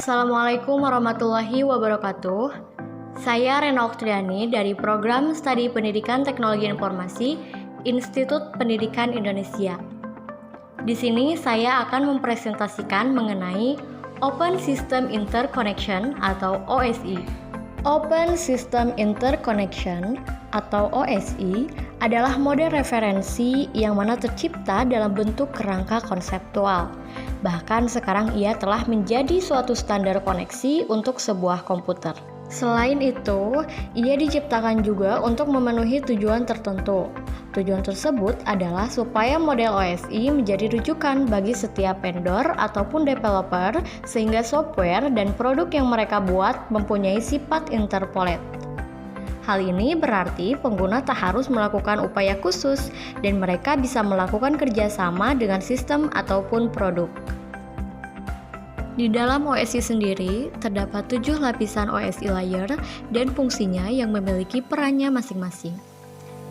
Assalamualaikum warahmatullahi wabarakatuh. Saya Rena Oktriani dari Program Studi Pendidikan Teknologi Informasi Institut Pendidikan Indonesia. Di sini saya akan mempresentasikan mengenai Open System Interconnection atau OSI. Open System Interconnection atau OSI adalah model referensi yang mana tercipta dalam bentuk kerangka konseptual. Bahkan sekarang ia telah menjadi suatu standar koneksi untuk sebuah komputer. Selain itu, ia diciptakan juga untuk memenuhi tujuan tertentu. Tujuan tersebut adalah supaya model OSI menjadi rujukan bagi setiap vendor ataupun developer sehingga software dan produk yang mereka buat mempunyai sifat interpolate. Hal ini berarti pengguna tak harus melakukan upaya khusus dan mereka bisa melakukan kerjasama dengan sistem ataupun produk. Di dalam OSI sendiri, terdapat 7 lapisan OSI layer dan fungsinya yang memiliki perannya masing-masing.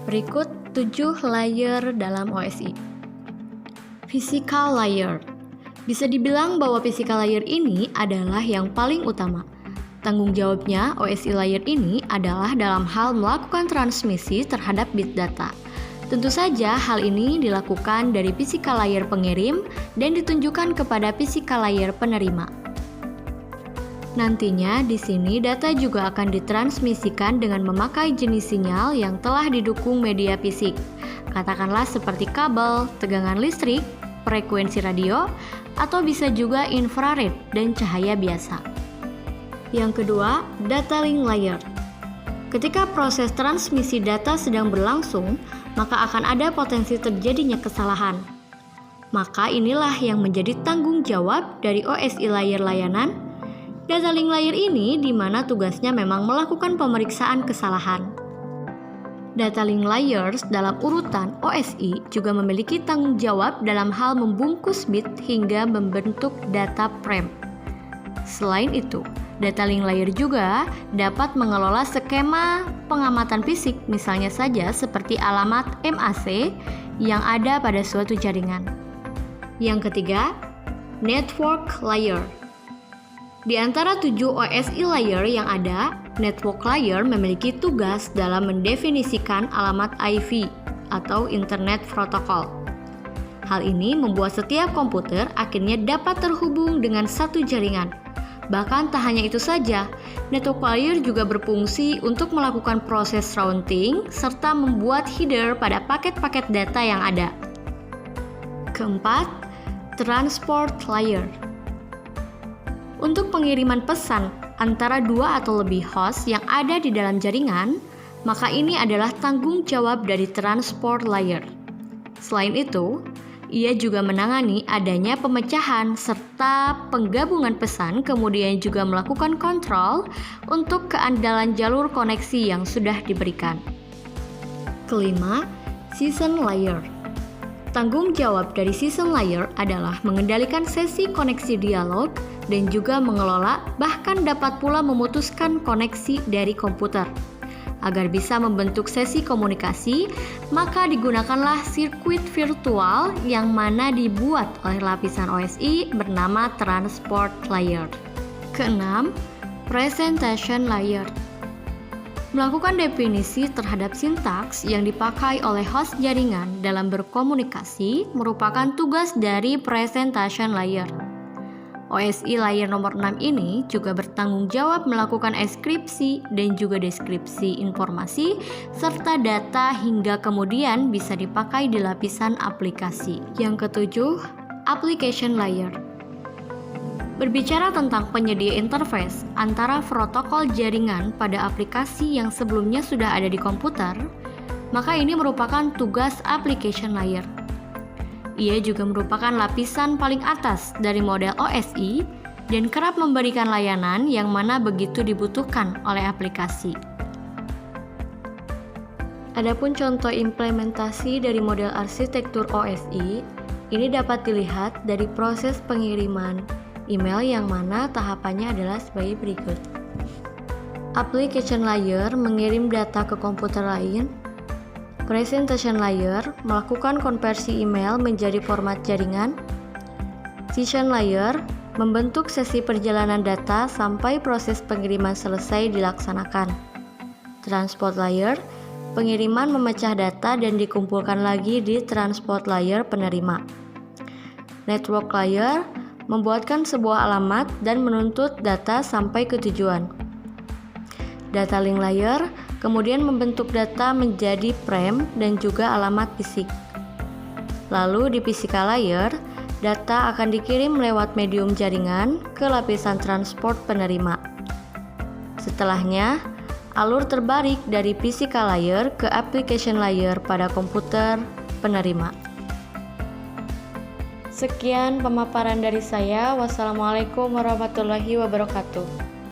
Berikut 7 layer dalam OSI. Physical layer. Bisa dibilang bahwa physical layer ini adalah yang paling utama. Tanggung jawabnya OSI layer ini adalah dalam hal melakukan transmisi terhadap bit data. Tentu saja hal ini dilakukan dari physical layer pengirim dan ditunjukkan kepada physical layer penerima. Nantinya di sini data juga akan ditransmisikan dengan memakai jenis sinyal yang telah didukung media fisik. Katakanlah seperti kabel, tegangan listrik, frekuensi radio, atau bisa juga infrared dan cahaya biasa. Yang kedua, data link layer. Ketika proses transmisi data sedang berlangsung, maka akan ada potensi terjadinya kesalahan. Maka inilah yang menjadi tanggung jawab dari OSI layer layanan. Data link layer ini di mana tugasnya memang melakukan pemeriksaan kesalahan. Data link layers dalam urutan OSI juga memiliki tanggung jawab dalam hal membungkus bit hingga membentuk data frame. Selain itu, data link layer juga dapat mengelola skema pengamatan fisik, misalnya saja seperti alamat MAC yang ada pada suatu jaringan. Yang ketiga, network layer. Di antara 7 OSI layer yang ada, network layer memiliki tugas dalam mendefinisikan alamat IP atau Internet Protocol. Hal ini membuat setiap komputer akhirnya dapat terhubung dengan satu jaringan. Bahkan tak hanya itu saja, network layer juga berfungsi untuk melakukan proses routing serta membuat header pada paket-paket data yang ada. Keempat, transport layer. Untuk pengiriman pesan antara 2 atau lebih host yang ada di dalam jaringan, maka ini adalah tanggung jawab dari transport layer. Selain itu, ia juga menangani adanya pemecahan serta penggabungan pesan, kemudian juga melakukan kontrol untuk keandalan jalur koneksi yang sudah diberikan. Kelima, season layer. Tanggung jawab dari season layer adalah mengendalikan sesi koneksi dialog dan juga mengelola bahkan dapat pula memutuskan koneksi dari komputer. Agar bisa membentuk sesi komunikasi, maka digunakanlah sirkuit virtual yang mana dibuat oleh lapisan OSI bernama transport layer. Keenam, presentation layer. Melakukan definisi terhadap sintaks yang dipakai oleh host jaringan dalam berkomunikasi merupakan tugas dari presentation layer. OSI layer nomor 6 ini juga bertanggung jawab melakukan enkripsi dan juga deskripsi informasi serta data hingga kemudian bisa dipakai di lapisan aplikasi. Yang ketujuh, application layer. Berbicara tentang penyedia interface antara protokol jaringan pada aplikasi yang sebelumnya sudah ada di komputer, maka ini merupakan tugas application layer. Ia juga merupakan lapisan paling atas dari model OSI dan kerap memberikan layanan yang mana begitu dibutuhkan oleh aplikasi. Adapun contoh implementasi dari model arsitektur OSI, ini dapat dilihat dari proses pengiriman email yang mana tahapannya adalah sebagai berikut. Application layer mengirim data ke komputer lain. Presentation layer melakukan konversi email menjadi format jaringan. Session layer membentuk sesi perjalanan data sampai proses pengiriman selesai dilaksanakan. Transport layer, pengiriman memecah data dan dikumpulkan lagi di transport layer penerima. Network layer, membuatkan sebuah alamat dan menuntut data sampai ke tujuan. Data link layer, kemudian membentuk data menjadi frame dan juga alamat fisik. Lalu di physical layer, data akan dikirim lewat medium jaringan ke lapisan transport penerima. Setelahnya, alur terbalik dari physical layer ke application layer pada komputer penerima. Sekian pemaparan dari saya. Wassalamualaikum warahmatullahi wabarakatuh.